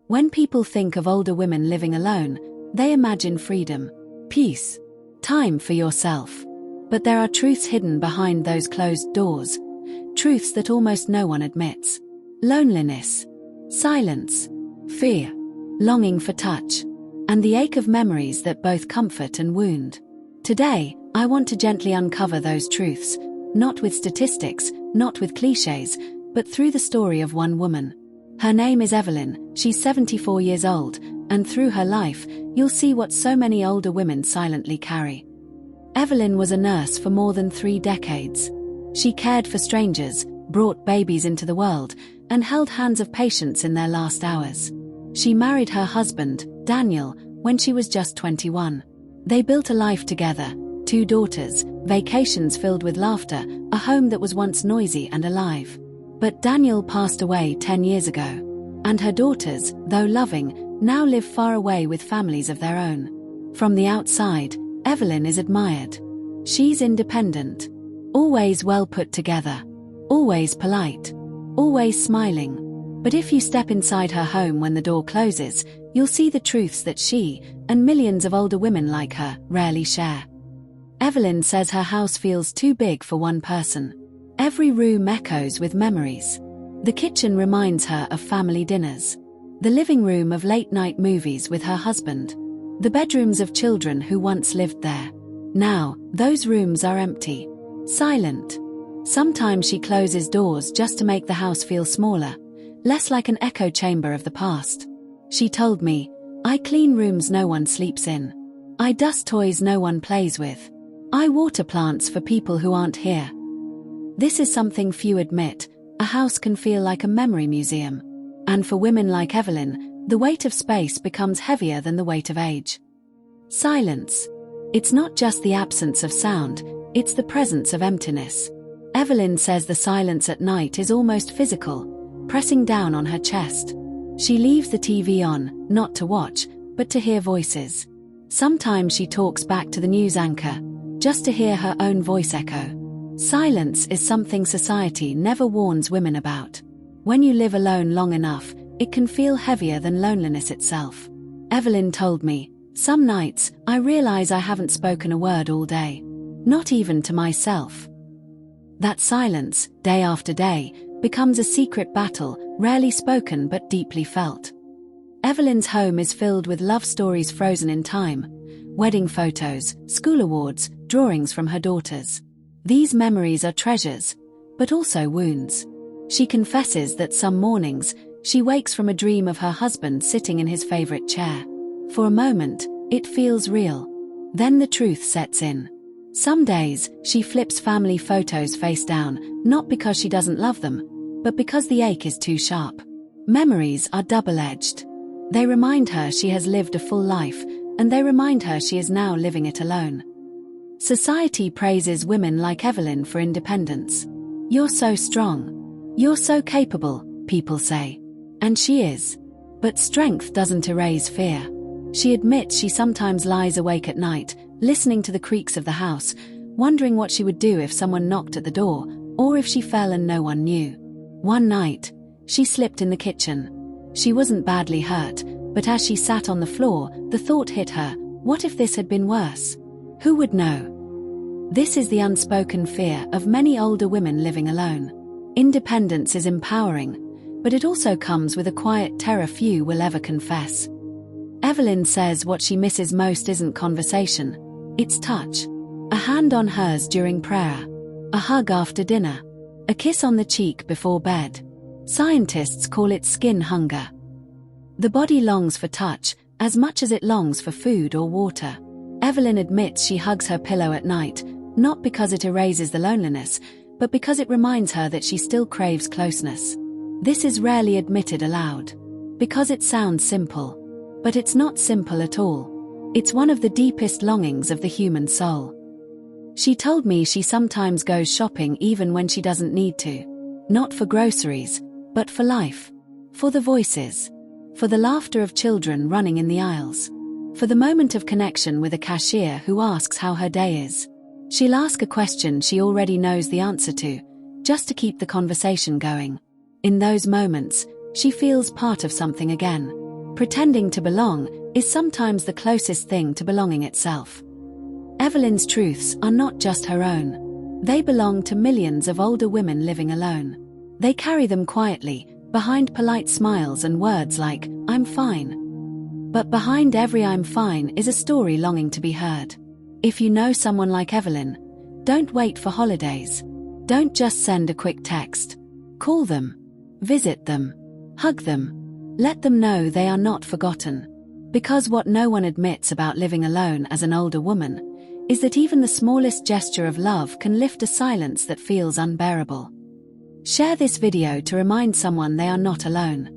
When people think of older women living alone, they imagine freedom, peace, time for yourself. But there are truths hidden behind those closed doors, truths that almost no one admits. Loneliness, silence, fear, longing for touch, and the ache of memories that both comfort and wound. Today, I want to gently uncover those truths, not with statistics, not with cliches, but through the story of one woman. Her name is Evelyn, she's 74 years old, and through her life, you'll see what so many older women silently carry. Evelyn was a nurse for more than 3 decades. She cared for strangers, brought babies into the world, and held hands of patients in their last hours. She married her husband, Daniel, when she was just 21. They built a life together, 2 daughters, vacations filled with laughter, a home that was once noisy and alive. But Daniel passed away 10 years ago. And her daughters, though loving, now live far away with families of their own. From the outside, Evelyn is admired. She's independent, always well put together, always polite, always smiling. But if you step inside her home when the door closes, you'll see the truths that she, and millions of older women like her, rarely share. Evelyn says her house feels too big for one person. Every room echoes with memories. The kitchen reminds her of family dinners. The living room of late-night movies with her husband. The bedrooms of children who once lived there. Now, those rooms are empty. Silent. Sometimes she closes doors just to make the house feel smaller, less like an echo chamber of the past. She told me, "I clean rooms no one sleeps in. I dust toys no one plays with. I water plants for people who aren't here." This is something few admit. A house can feel like a memory museum. And for women like Evelyn, the weight of space becomes heavier than the weight of age. Silence. It's not just the absence of sound, it's the presence of emptiness. Evelyn says the silence at night is almost physical, pressing down on her chest. She leaves the TV on, not to watch, but to hear voices. Sometimes she talks back to the news anchor, just to hear her own voice echo. Silence is something society never warns women about. When you live alone long enough, it can feel heavier than loneliness itself. Evelyn told me, "Some nights, I realize I haven't spoken a word all day. Not even to myself." That silence, day after day, becomes a secret battle, rarely spoken but deeply felt. Evelyn's home is filled with love stories frozen in time, wedding photos, school awards, drawings from her daughters. These memories are treasures, but also wounds. She confesses that some mornings, she wakes from a dream of her husband sitting in his favorite chair. For a moment, it feels real. Then the truth sets in. Some days, she flips family photos face down, not because she doesn't love them, but because the ache is too sharp. Memories are double-edged. They remind her she has lived a full life, and they remind her she is now living it alone. Society praises women like Evelyn for independence. "You're so strong. You're so capable," people say. And she is. But strength doesn't erase fear. She admits she sometimes lies awake at night, listening to the creaks of the house, wondering what she would do if someone knocked at the door, or if she fell and no one knew. One night, she slipped in the kitchen. She wasn't badly hurt, but as she sat on the floor, the thought hit her, what if this had been worse? Who would know? This is the unspoken fear of many older women living alone. Independence is empowering, but it also comes with a quiet terror few will ever confess. Evelyn says what she misses most isn't conversation, it's touch. A hand on hers during prayer, a hug after dinner, a kiss on the cheek before bed. Scientists call it skin hunger. The body longs for touch as much as it longs for food or water. Evelyn admits she hugs her pillow at night, not because it erases the loneliness, but because it reminds her that she still craves closeness. This is rarely admitted aloud, because it sounds simple. But it's not simple at all. It's one of the deepest longings of the human soul. She told me she sometimes goes shopping even when she doesn't need to. Not for groceries, but for life. For the voices. For the laughter of children running in the aisles. For the moment of connection with a cashier who asks how her day is. She'll ask a question she already knows the answer to, just to keep the conversation going. In those moments, she feels part of something again. Pretending to belong is sometimes the closest thing to belonging itself. Evelyn's truths are not just her own. They belong to millions of older women living alone. They carry them quietly, behind polite smiles and words like, "I'm fine." But behind every "I'm fine" is a story longing to be heard. If you know someone like Evelyn, don't wait for holidays. Don't just send a quick text. Call them. Visit them. Hug them. Let them know they are not forgotten. Because what no one admits about living alone as an older woman is that even the smallest gesture of love can lift a silence that feels unbearable. Share this video to remind someone they are not alone.